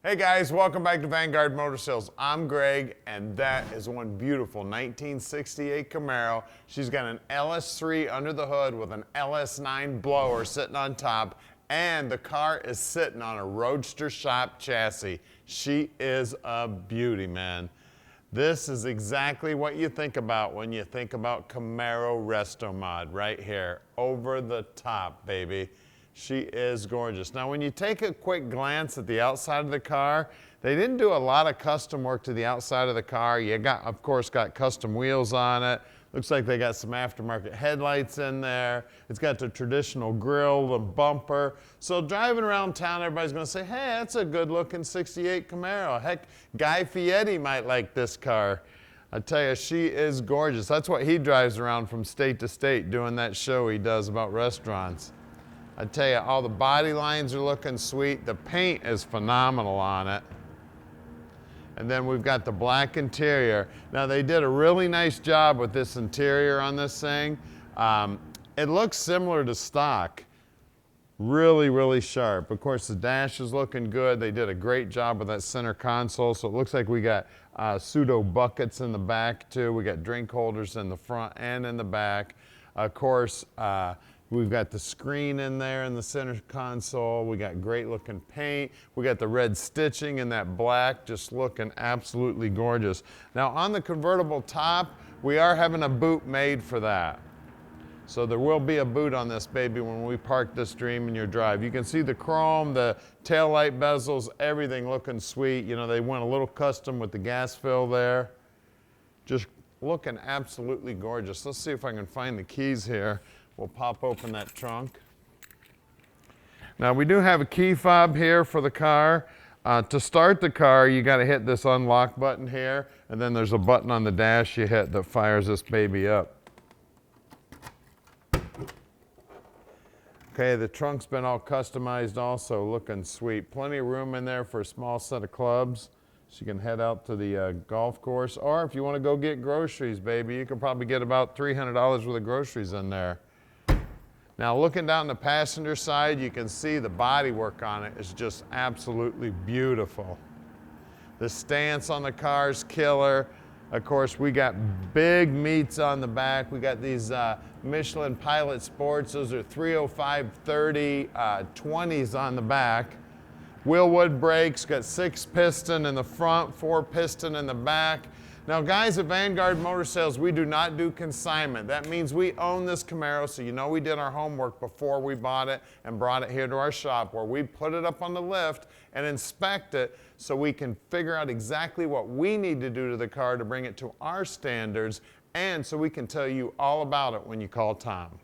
Hey guys, welcome back to Vanguard Motor Sales. I'm Greg, and that is one beautiful 1968 Camaro. She's got an LS3 under the hood with an LS9 blower sitting on top, and the car is sitting on a Roadster Shop chassis. She is a beauty, man. This is exactly what you think about when you think about Camaro Resto Mod right here. Over the top, baby. She is gorgeous. Now, when you take a quick glance at the outside of the car, they didn't do a lot of custom work to the outside of the car. You got, of course, got custom wheels on it. Looks like they got some aftermarket headlights in there. It's got the traditional grille and bumper. So driving around town, everybody's gonna say, hey, that's a good looking 68 Camaro. Heck, Guy Fieri might like this car. I tell you, she is gorgeous. That's what he drives around from state to state doing that show he does about restaurants. I tell you, all the body lines are looking sweet. The paint is phenomenal on it. And then we've got the black interior. Now, they did a really nice job with this interior on this thing. It looks similar to stock. Really, really sharp. Of course, the dash is looking good. They did a great job with that center console. So it looks like we got pseudo buckets in the back too. We got drink holders in the front and in the back. Of course, we've got the screen in there in the center console. We got great looking paint. We got the red stitching in that black, just looking absolutely gorgeous. Now on the convertible top, we are having a boot made for that. So there will be a boot on this baby when we park this dream in your drive. You can see the chrome, the taillight bezels, everything looking sweet. You know, they went a little custom with the gas fill there. Just looking absolutely gorgeous. Let's see if I can find the keys here. We'll pop open that trunk. Now we do have a key fob here for the car. To start the car, you got to hit this unlock button here, and then there's a button on the dash you hit that fires this baby up. Okay, the trunk's been all customized also, looking sweet. Plenty of room in there for a small set of clubs. So you can head out to the golf course, or if you want to go get groceries, baby, you can probably get about $300 worth of groceries in there. Now looking down the passenger side, you can see the bodywork on it is just absolutely beautiful. The stance on the car is killer. Of course, we got big meats on the back. We got these Michelin Pilot Sports. Those are 305/30 20s on the back. Wilwood brakes, got 6 piston in the front, 4 piston in the back. Now guys at Vanguard Motor Sales, we do not do consignment. That means we own this Camaro, so you know we did our homework before we bought it and brought it here to our shop where we put it up on the lift and inspect it so we can figure out exactly what we need to do to the car to bring it to our standards, and so we can tell you all about it when you call Tom.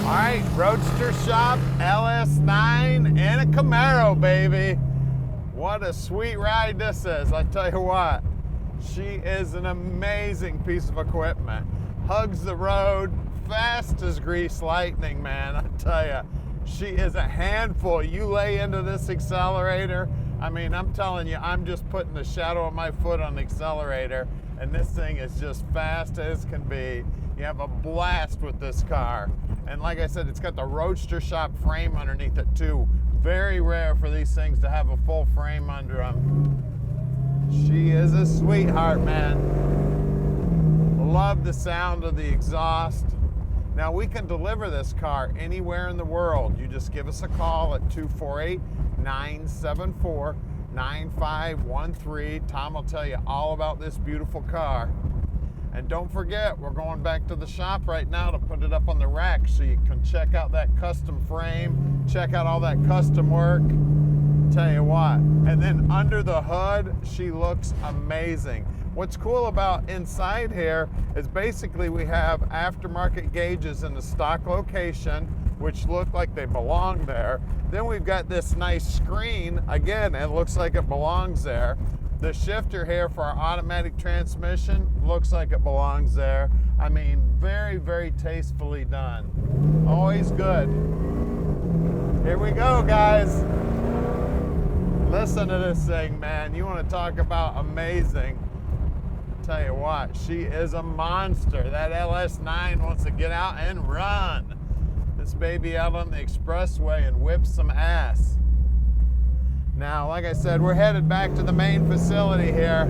All right, Roadster Shop, LS9, and a Camaro, baby. What a sweet ride this is, I tell you what. She is an amazing piece of equipment. Hugs the road, fast as grease lightning, man, I tell you. She is a handful. You lay into this accelerator, I mean, I'm telling you, I'm just putting the shadow of my foot on the accelerator, and this thing is just fast as can be. You have a blast with this car. And like I said, it's got the Roadster Shop Frame underneath it too. Very rare for these things to have a full frame under them. She is a sweetheart, man. Love the sound of the exhaust. Now we can deliver this car anywhere in the world. You just give us a call at 248-974-9513. Tom will tell you all about this beautiful car. And don't forget, we're going back to the shop right now to put it up on the rack so you can check out that custom frame, check out all that custom work. Tell you what. And then under the hood, she looks amazing. What's cool about inside here is basically we have aftermarket gauges in the stock location, which look like they belong there. Then we've got this nice screen. Again, it looks like it belongs there. The shifter here for our automatic transmission looks like it belongs there. I mean, very, very tastefully done. Always good. Here we go, guys. Listen to this thing, man. You want to talk about amazing. Tell you what, she is a monster. That LS9 wants to get out and run. This baby out on the expressway and whip some ass. Now, like I said, we're headed back to the main facility here.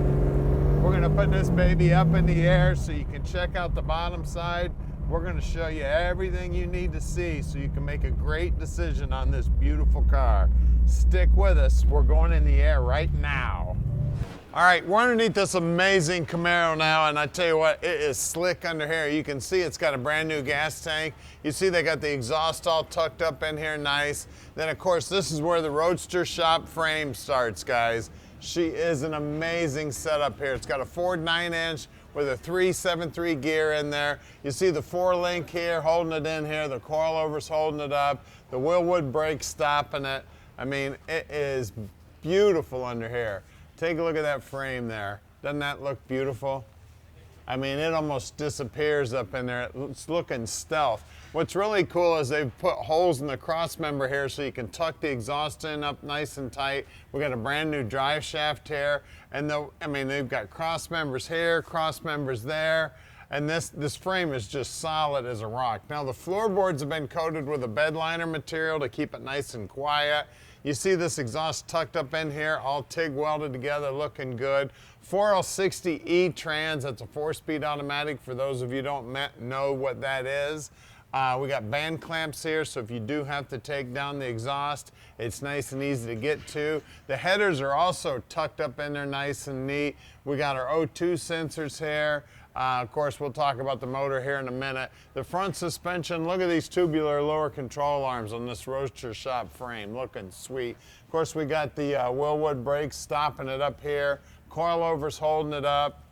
We're gonna put this baby up in the air so you can check out the bottom side. We're gonna show you everything you need to see so you can make a great decision on this beautiful car. Stick with us, we're going in the air right now. All right, we're underneath this amazing Camaro now, and I tell you what, it is slick under here. You can see it's got a brand new gas tank. You see they got the exhaust all tucked up in here nice. Then of course, this is where the Roadster Shop Frame starts, guys. She is an amazing setup here. It's got a Ford 9-inch with a 373 gear in there. You see the 4-link here holding it in here, the coil overs holding it up, the Wilwood brakes stopping it. I mean, it is beautiful under here. Take a look at that frame there. Doesn't that look beautiful? I mean, it almost disappears up in there. It's looking stealth. What's really cool is they've put holes in the cross member here so you can tuck the exhaust in up nice and tight. We got a brand new drive shaft here. And I mean, they've got cross members here, cross members there. And this frame is just solid as a rock. Now the floorboards have been coated with a bed liner material to keep it nice and quiet. You see this exhaust tucked up in here, all TIG welded together, looking good. 4L60E trans, that's a 4-speed automatic for those of you who don't know what that is. We got band clamps here, so if you do have to take down the exhaust, it's nice and easy to get to. The headers are also tucked up in there nice and neat. We got our O2 sensors here. Of course, we'll talk about the motor here in a minute. The front suspension, look at these tubular lower control arms on this Roadster Shop Frame, looking sweet. Of course, we got the Wilwood brakes stopping it up here, coil overs holding it up.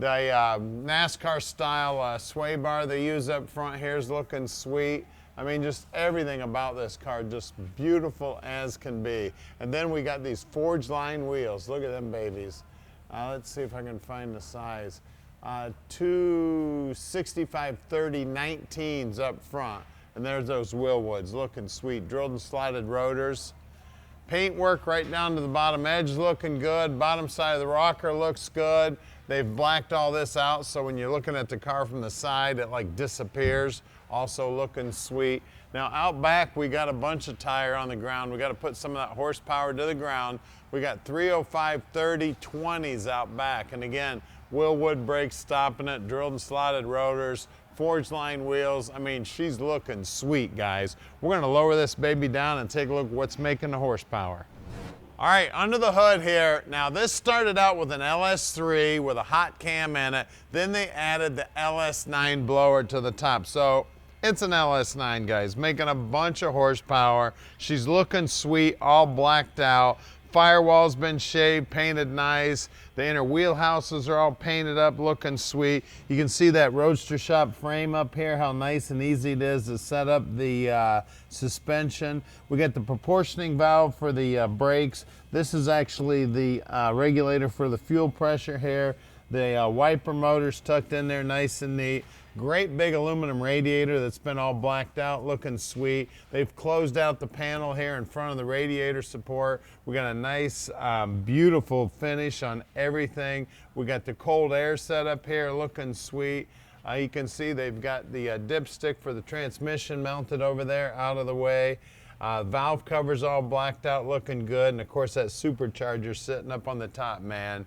The NASCAR style sway bar they use up front here is looking sweet. I mean, just everything about this car, just beautiful as can be. And then we got these Forgeline wheels. Look at them babies. Let's see if I can find the size. 265/30 19s up front. And there's those Wilwoods, looking sweet. Drilled and slotted rotors. Paintwork right down to the bottom edge, looking good. Bottom side of the rocker looks good. They've blacked all this out, so when you're looking at the car from the side, it like disappears. Also looking sweet. Now out back, we got a bunch of tire on the ground. We got to put some of that horsepower to the ground. We got 305/30 20s out back. And again, Wilwood brakes stopping it, drilled and slotted rotors, Forgeline wheels. I mean, she's looking sweet, guys. We're gonna lower this baby down and take a look at what's making the horsepower. All right, under the hood here, now this started out with an LS3 with a hot cam in it. Then they added the LS9 blower to the top. So it's an LS9, guys, making a bunch of horsepower. She's looking sweet, all blacked out. Firewall's been shaved, painted nice. The inner wheelhouses are all painted up, looking sweet. You can see that Roadster Shop Frame up here, how nice and easy it is to set up the suspension. We got the proportioning valve for the brakes. This is actually the regulator for the fuel pressure here. The wiper motor's tucked in there nice and neat. Great big aluminum radiator that's been all blacked out, looking sweet. They've closed out the panel here in front of the radiator support. We got a nice, beautiful finish on everything. We got the cold air set up here, looking sweet. You can see they've got the dipstick for the transmission mounted over there, out of the way. Valve covers all blacked out, looking good. And of course that supercharger sitting up on the top, man.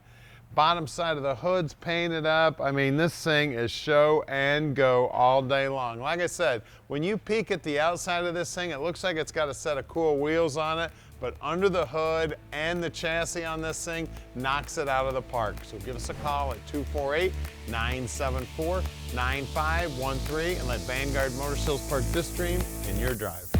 Bottom side of the hood's painted up. I mean, this thing is show and go all day long. Like I said, when you peek at the outside of this thing, it looks like it's got a set of cool wheels on it, but under the hood and the chassis on this thing knocks it out of the park. So give us a call at 248-974-9513 and let Vanguard Motor Sales park this dream in your drive.